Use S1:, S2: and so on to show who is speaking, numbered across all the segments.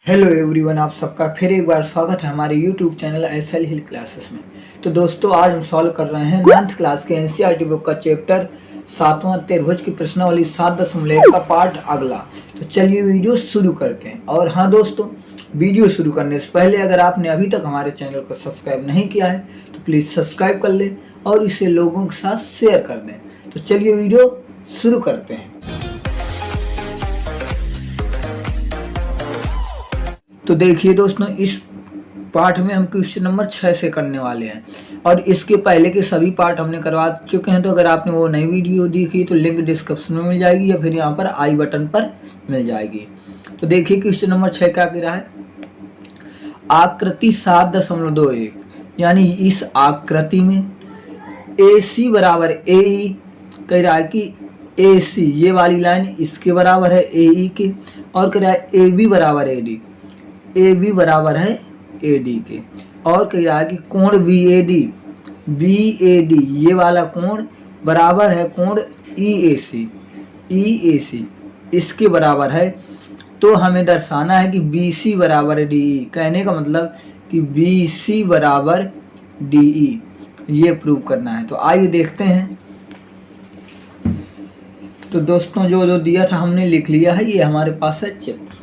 S1: Hello everyone, आप सबका फिर एक बार स्वागत है हमारे यूट्यूब चैनल एसएल हिल क्लासेस में। तो दोस्तों, आज हम सॉल्व कर रहे हैं 9th क्लास के एनसीईआरटी बुक का चैप्टर 7वां त्रिभुज की प्रश्नावली 7.1 का पार्ट अगला। तो चलिए वीडियो शुरू करते हैं। और हाँ दोस्तों, वीडियो शुरू करने से पहले अगर आपने अभी तक हमारे चैनल को सब्सक्राइब नहीं किया है तो प्लीज़ सब्सक्राइब कर लें और इसे लोगों के साथ शेयर कर दें। तो चलिए वीडियो शुरू करते हैं। तो देखिए दोस्तों, इस पार्ट में हम क्वेश्चन नंबर 6 से करने वाले हैं और इसके पहले के सभी पार्ट हमने करवा चुके हैं। तो अगर आपने वो नई वीडियो देखी तो लिंक डिस्क्रिप्शन में मिल जाएगी या फिर यहाँ पर आई बटन पर मिल जाएगी। तो देखिए क्वेश्चन नंबर 6 क्या कह रहा है। आकृति 7.21 यानी इस आकृति में AC बराबर AE कह रहा है कि AC ये वाली लाइन इसके बराबर है AE के, और कह रहा है AB बराबर AD, AB बराबर है AD के, और कह रहा है कि कोण BAD ये वाला कोण बराबर है कोण EAC इसके बराबर है। तो हमें दर्शाना है कि BC बराबर DE, कहने का मतलब कि BC बराबर DE ये प्रूव करना है। तो आइए देखते हैं। तो दोस्तों, जो दिया था हमने लिख लिया है, ये हमारे पास है चित्र।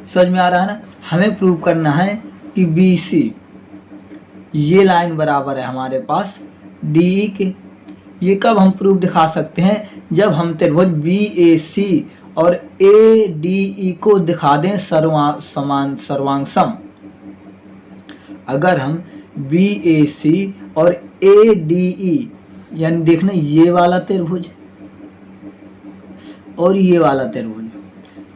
S1: समझ में आ रहा है ना। हमें प्रूव करना है कि BC ये लाइन बराबर है हमारे पास DE के। ये कब हम प्रूफ दिखा सकते हैं, जब हम त्रिभुज BAC और ADE को दिखा दें सर्वांग सम। अगर हम BAC और ADE यानी देखना ये वाला त्रिभुज और ये वाला त्रिभुज,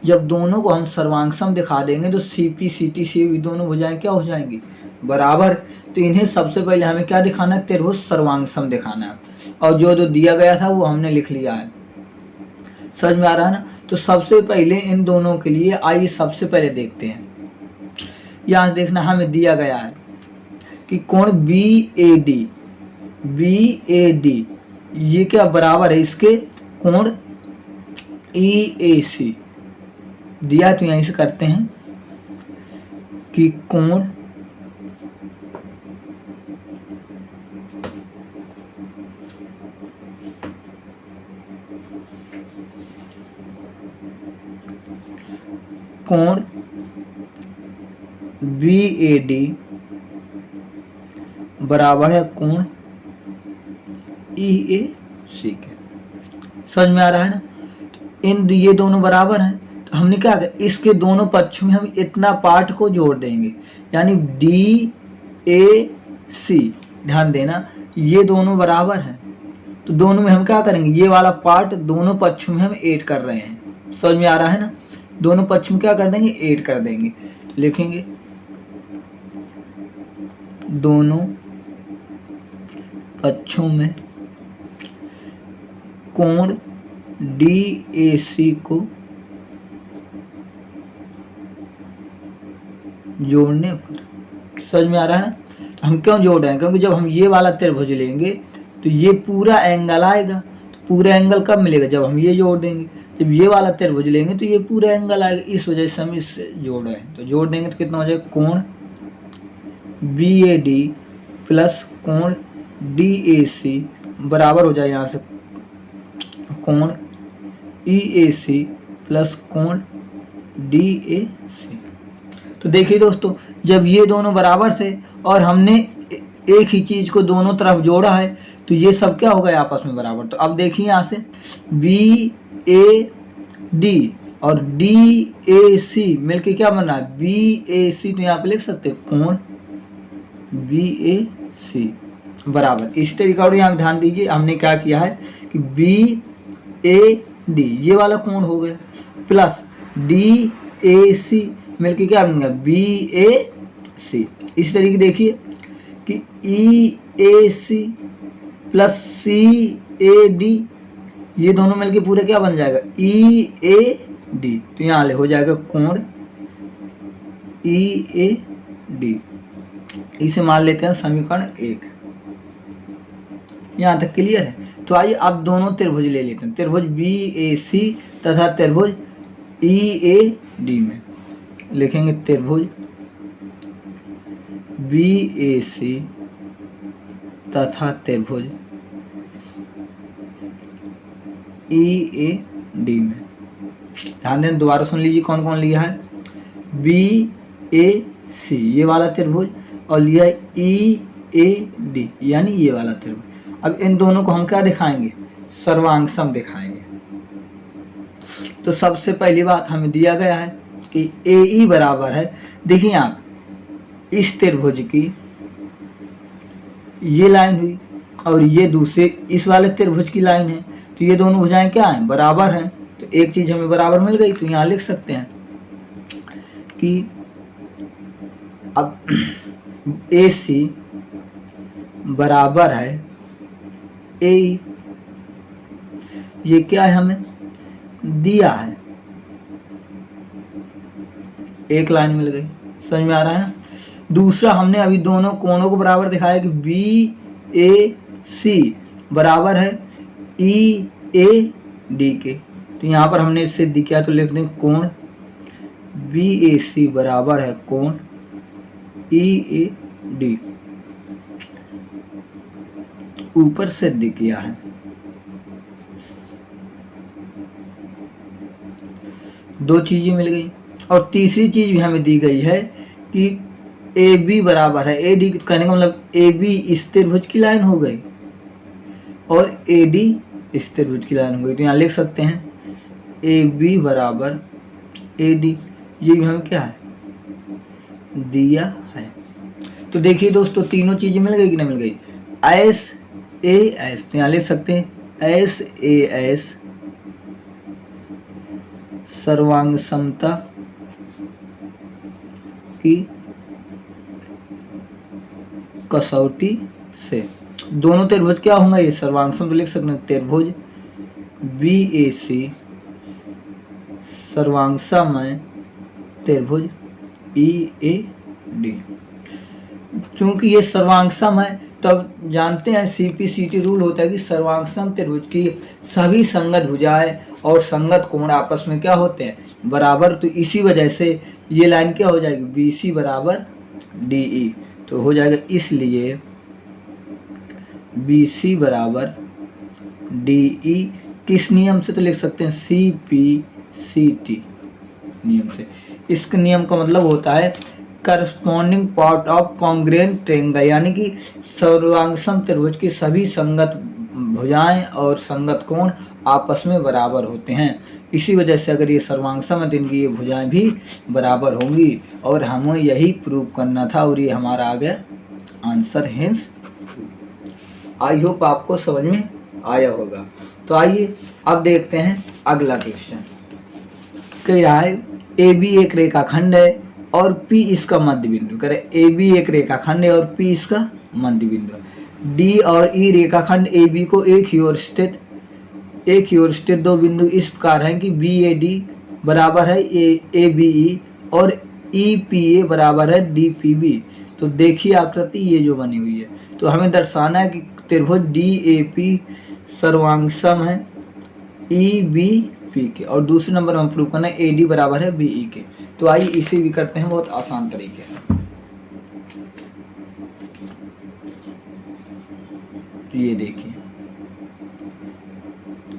S1: जब दोनों को हम सर्वांग सम दिखा देंगे तो CP CT से भी दोनों भुजाएं क्या हो जाएंगी, बराबर। तो इन्हें सबसे पहले हमें क्या दिखाना है, त्रिभुज सर्वांग सम दिखाना है। और जो दिया गया था वो हमने लिख लिया है। समझ में आ रहा है ना। तो सबसे पहले इन दोनों के लिए आइए सबसे पहले देखते हैं। यहाँ देखना हमें दिया गया है कि कोण BAD ये क्या बराबर है इसके कोण EAC दिया। तो यहीं से करते हैं कि कोण BAD बराबर है कोण EAC के। समझ में आ रहा है ना। ये दोनों बराबर हैं, तो हमने क्या किया, इसके दोनों पक्षों में हम इतना पार्ट को जोड़ देंगे, यानी DAC। ध्यान देना, ये दोनों बराबर हैं तो दोनों में हम क्या करेंगे, ये वाला पार्ट दोनों पक्षों में हम ऐड कर रहे हैं। समझ में आ रहा है ना। दोनों पक्ष में क्या कर देंगे, ऐड कर देंगे। लिखेंगे दोनों पक्षों में कोण DAC को जोड़ने पर। समझ में आ रहा है। हम क्यों जोड़ रहे हैं, क्योंकि जब हम ये वाला त्रिभुज लेंगे तो ये पूरा एंगल आएगा। तो पूरा एंगल कब मिलेगा, जब हम ये जोड़ देंगे। जब ये वाला त्रिभुज लेंगे तो ये पूरा एंगल आएगा। इस वजह से हम इससे जोड़ रहे हैं। तो जोड़ देंगे तो कितना हो जाएगा, कोण BAD प्लस कोण DAC बराबर हो जाए यहाँ से कोण EAC प्लस कोण DAC। तो देखिए दोस्तों, जब ये दोनों बराबर थे और हमने एक ही चीज़ को दोनों तरफ जोड़ा है तो ये सब क्या हो गया, आपस में बराबर। तो अब देखिए यहाँ से BAD और DAC मिलके क्या बन रहा है, BAC। तो यहाँ पे लिख सकते हैं कोण BAC बराबर। इसी तरीका और यहाँ ध्यान दीजिए, हमने क्या किया है कि BAD ये वाला कोण हो गया प्लस DAC मिलके क्या बनेगा, BAC। इस तरीके देखिए कि EAC प्लस CAD ये दोनों मिलके पूरा क्या बन जाएगा, EAD। तो यहाँ ले हो जाएगा कोण EAD। इसे मान लेते हैं समीकरण 1। यहाँ तक क्लियर है। तो आइए अब दोनों त्रिभुज ले लेते हैं, त्रिभुज BAC तथा त्रिभुज EAD में। लिखेंगे त्रिभुज BAC तथा त्रिभुज EAD में। ध्यान दें, दोबारा सुन लीजिए कौन कौन लिया है। BAC ये वाला त्रिभुज और लिया है EAD यानी ये वाला त्रिभुज। अब इन दोनों को हम क्या दिखाएंगे, सर्वांग सम दिखाएंगे। तो सबसे पहली बात हमें दिया गया है कि AE बराबर है, देखिए आप इस त्रिभुज की ये लाइन हुई और ये दूसरे इस वाले त्रिभुज की लाइन है, तो ये दोनों भुजाएं क्या हैं, बराबर हैं। तो एक चीज हमें बराबर मिल गई, तो यहाँ लिख सकते हैं कि अब AC बराबर है AE, ये क्या है हमें दिया है, एक लाइन मिल गई, समझ में आ रहा है ना। दूसरा हमने अभी दोनों कोणों को बराबर दिखाया कि BAC बराबर है EAD के, तो यहाँ पर हमने इससे दिया तो लिख दें कोण BAC बराबर है कोण EAD, ऊपर सिद्ध किया है। दो चीजें मिल गई और तीसरी चीज भी हमें दी गई है कि AB बराबर है AD, कहने का मतलब AB इस त्रिभुज की लाइन हो गई और AD इस त्रिभुज की लाइन हो गई, तो यहाँ लिख सकते हैं AB बराबर AD, ये भी हमें क्या है दिया है। तो देखिए दोस्तों तीनों चीजें मिल गई कि नहीं मिल गई। SAS तो यहाँ लिख सकते हैं SAS सर्वांग समता की कसौटी से दोनों त्रिभुज क्या होंगे, ये सर्वांग सम, तो लिख सकते हैं त्रिभुज BAC सर्वांग सम है त्रिभुज EAD। चूंकि ये सर्वांग सम है, तब जानते हैं CPCT रूल होता है कि सर्वांग सम त्रिभुज की सभी संगत भुजाएं और संगत कोण आपस में क्या होते हैं बराबर। तो इसी वजह से ये लाइन क्या हो जाएगी BC बराबर DE, तो हो जाएगा इसलिए BC बराबर DE किस नियम से, तो लिख सकते हैं CPCT नियम से। इस नियम का मतलब होता है corresponding part of congruent triangle, यानी कि सर्वांग सम त्रिभुज की सभी संगत भुजाएं और संगत कोण आपस में बराबर होते हैं। इसी वजह से अगर ये सर्वांग सम है तो इनकी ये भुजाएं भी बराबर होंगी, और हमें यही प्रूव करना था और ये हमारा आ गया आंसर। हेंस आई होप आपको समझ में आया होगा। तो आइए अब देखते हैं अगला क्वेश्चन। कह रहा है AB एक रेखाखंड है और P इसका मध्य बिंदु। कह रहे AB एक रेखाखंड है और P इसका मध्य बिंदु है। D और E रेखाखंड AB को एक ही ओर स्थित दो बिंदु इस प्रकार हैं कि BAD बराबर है ABE और EPA बराबर है DPB। तो देखिए आकृति ये जो बनी हुई है, तो हमें दर्शाना है कि त्रिभुज DAP सर्वांग सम है EBP के, और दूसरे नंबर में प्रूव करना है AD बराबर है BE के। तो आइए इसे भी करते हैं बहुत आसान तरीके से। ये देखिए,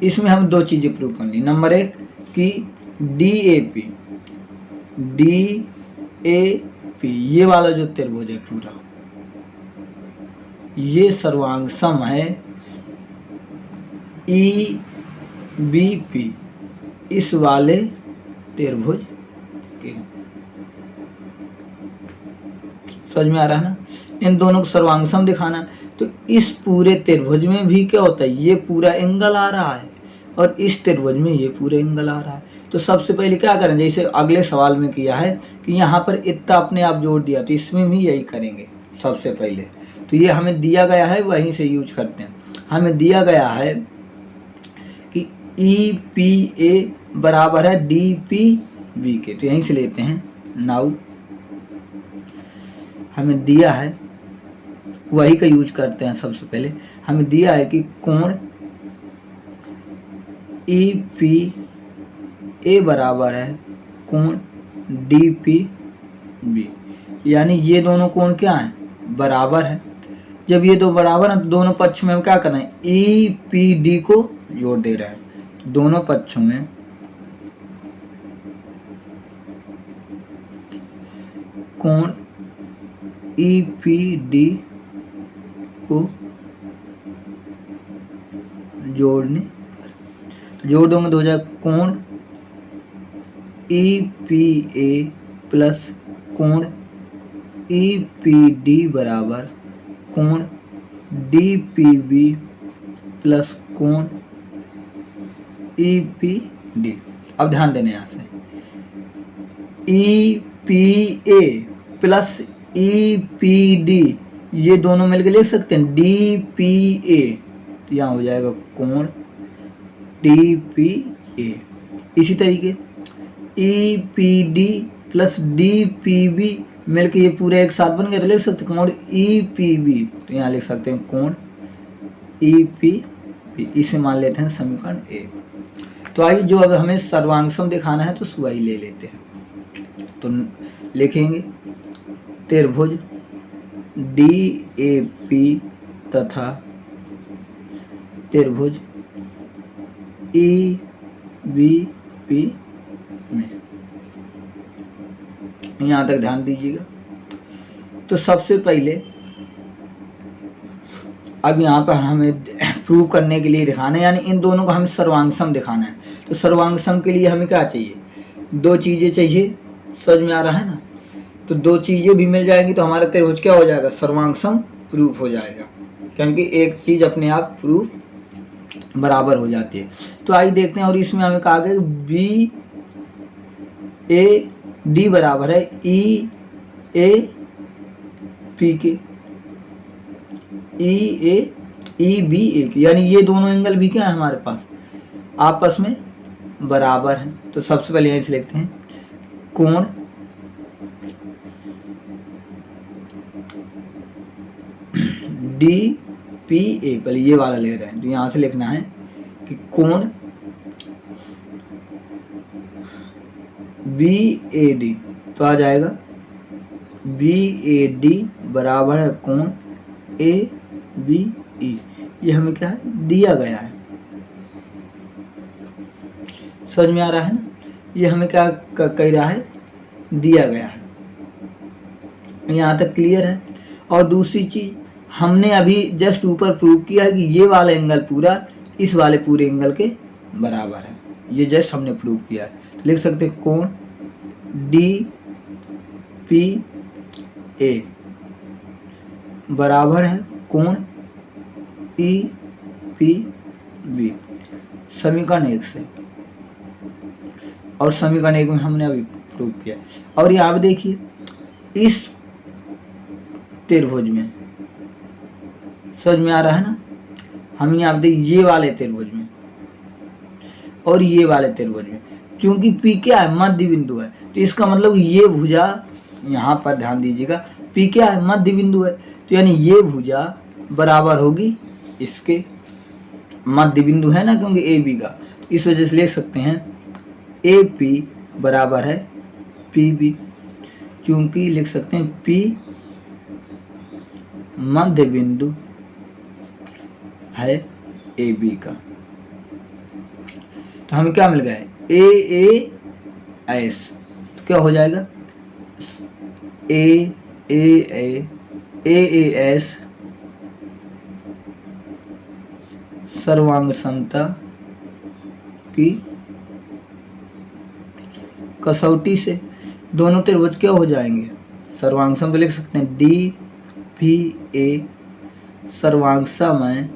S1: इसमें हम दो चीजें प्रूव कर ली। नंबर एक कि DAP ये वाला जो त्रिभुज है पूरा, ये सर्वांग सम है EBP इस वाले त्रिभुज के। समझ में आ रहा है ना। इन दोनों को सर्वांग सम दिखाना, तो इस पूरे त्रिभुज में भी क्या होता है, ये पूरा एंगल आ रहा है और इस त्रिभुज में ये पूरा एंगल आ रहा है। तो सबसे पहले क्या करें, जैसे अगले सवाल में किया है कि यहाँ पर इतना अपने आप जोड़ दिया, तो इसमें भी यही करेंगे सबसे पहले। तो ये हमें दिया गया है, वहीं से यूज करते हैं। हमें दिया गया है कि EPA बराबर है DPB के, तो यहीं से लेते हैं। नाउ हमें दिया है, वही का यूज करते हैं। सबसे पहले हमें दिया है कि कोण EPA बराबर है कोण डी पी बी, यानी ये दोनों कोण क्या हैं, बराबर है। जब ये दो बराबर हैं तो दोनों पक्ष में हम क्या कर रहे हैं, ई पी डी को जोड़ दे रहे हैं। दोनों पक्षों में कोण ई पी डी को जोड़ दोगे तो हो जाएगा कोण ई पी ए प्लस कोण ई पी डी बराबर कोण डी पी बी प्लस कोण ई पी डी। अब ध्यान देने यहाँ से, E P A plus E P D, ये दोनों मिलकर लिख सकते हैं डी पी ए, तो यहाँ हो जाएगा कोण डी पी ए। इसी तरीके E P D plus D P B मिलकर ये पूरे एक साथ बन गए, तो लिख सकते हैं कोण ई पी बी, तो यहाँ लिख सकते हैं कोण ई पी बी। इसे मान लेते हैं समीकरण 1। तो आइए, जो अब हमें सर्वांगसम दिखाना है तो वही ले लेते हैं। तो लिखेंगे त्रिभुज डी ए पी तथा त्रिभुज ई बी पी में, यहाँ तक ध्यान दीजिएगा। तो सबसे पहले अब यहाँ पर हमें प्रूव करने के लिए दिखाना है, यानी इन दोनों को हमें सर्वांगसम दिखाना है। तो सर्वांगसम के लिए हमें क्या चाहिए, दो चीज़ें चाहिए, समझ में आ रहा है ना। तो दो चीज़ें भी मिल जाएंगी तो हमारा त्रिभुज क्या हो जाएगा, सर्वांगसम प्रूफ हो जाएगा, क्योंकि एक चीज़ अपने आप प्रूफ बराबर हो जाती है। तो आइए देखते हैं, और इसमें हमें कहा गया बी ए डी बराबर है ई ए पी के, ई बी ए के, यानी ये दोनों एंगल भी क्या है हमारे पास आपस में बराबर हैं। तो सबसे पहले यहीं से लिखते हैं कोण डी पी ए, पहले ये वाला ले रहे हैं, तो यहाँ से लिखना है कि कोण बी ए डी, तो आ जाएगा बी ए डी बराबर है कोण ए बी ई। ये हमें क्या है, दिया गया है, समझ में आ रहा है ना। ये हमें क्या कह रहा है, दिया गया है, यहाँ तक क्लियर है। और दूसरी चीज हमने अभी जस्ट ऊपर प्रूव किया है कि ये वाला एंगल पूरा इस वाले पूरे एंगल के बराबर है, ये जस्ट हमने प्रूव किया है। लिख सकते हैं कोण डी पी ए बराबर है कोण ई पी बी, समीकरण 1 से। और समीकरण 1 में हमने अभी प्रूव किया। और यहाँ पे देखिए इस त्रिभुज में, समझ में आ रहा है ना, हम यहाँ पे देखिए ये वाले त्रिभुज में और ये वाले त्रिभुज में, चूंकि पी क्या है, मध्य बिंदु है, तो इसका मतलब ये भुजा, यहाँ पर ध्यान दीजिएगा, पी क्या है, मध्य बिंदु है, तो यानी ये भुजा बराबर होगी इसके, मध्य बिंदु है ना, क्योंकि ए बी का, इस वजह से लिख सकते हैं ए पी बराबर है पी बी, चूंकि लिख सकते हैं पी मध्य बिंदु है ए बी का। तो हमें क्या मिल गया, ए एस, तो क्या हो जाएगा ए एस सर्वांग समता की कसौटी से दोनों त्रिभुज क्या हो जाएंगे, सर्वांग सम, लिख सकते हैं डी पी ए सर्वांगसमय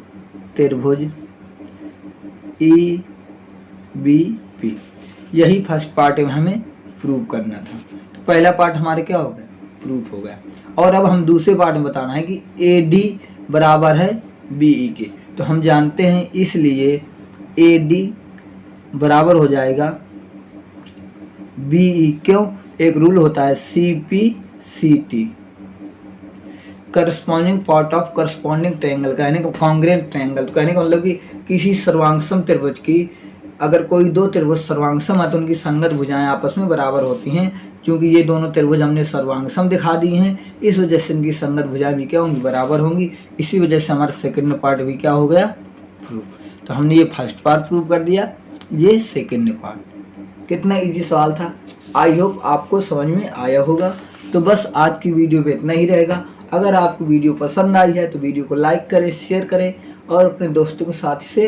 S1: त्रिभुज ई बी पी। यही फर्स्ट पार्ट में हमें प्रूव करना था। तो पहला पार्ट हमारे क्या हो गया, प्रूफ हो गया। और अब हम दूसरे पार्ट में बताना है कि ए डी बराबर है बी ई के। तो हम जानते हैं, इसलिए ए डी बराबर हो जाएगा बी ई, क्यों, एक रूल होता है C P C T, corresponding part of corresponding triangle, कहने को कॉन्ग्रेंट ट्रायंगल। तो कहने का मतलब कि किसी सर्वांगसम त्रिभुज की अगर कोई दो त्रिभुज सर्वांगसम है तो उनकी संगत भुजाएं आपस में बराबर होती हैं। क्योंकि ये दोनों त्रिभुज हमने सर्वांगसम दिखा दी हैं, इस वजह से इनकी संगत भुजाएं भी क्या होंगी, बराबर होंगी। इसी वजह से हमारा सेकंड पार्ट भी क्या हो गया, प्रूव। तो हमने ये फर्स्ट पार्ट प्रूव कर दिया, ये सेकंड पार्ट। कितना इजी सवाल था, आई होप आपको समझ में आया होगा। तो बस आज की वीडियो पे इतना ही रहेगा। अगर आपको वीडियो पसंद आई है तो वीडियो को लाइक करें, शेयर करें और अपने दोस्तों के साथ से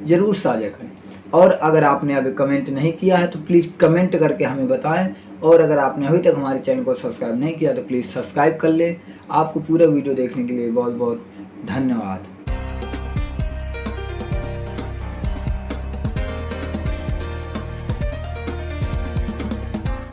S1: ज़रूर साझा करें। और अगर आपने अभी कमेंट नहीं किया है तो प्लीज़ कमेंट करके हमें बताएं। और अगर आपने अभी तक हमारे चैनल को सब्सक्राइब नहीं किया तो प्लीज़ सब्सक्राइब कर लें। आपको पूरा वीडियो देखने के लिए बहुत बहुत धन्यवाद।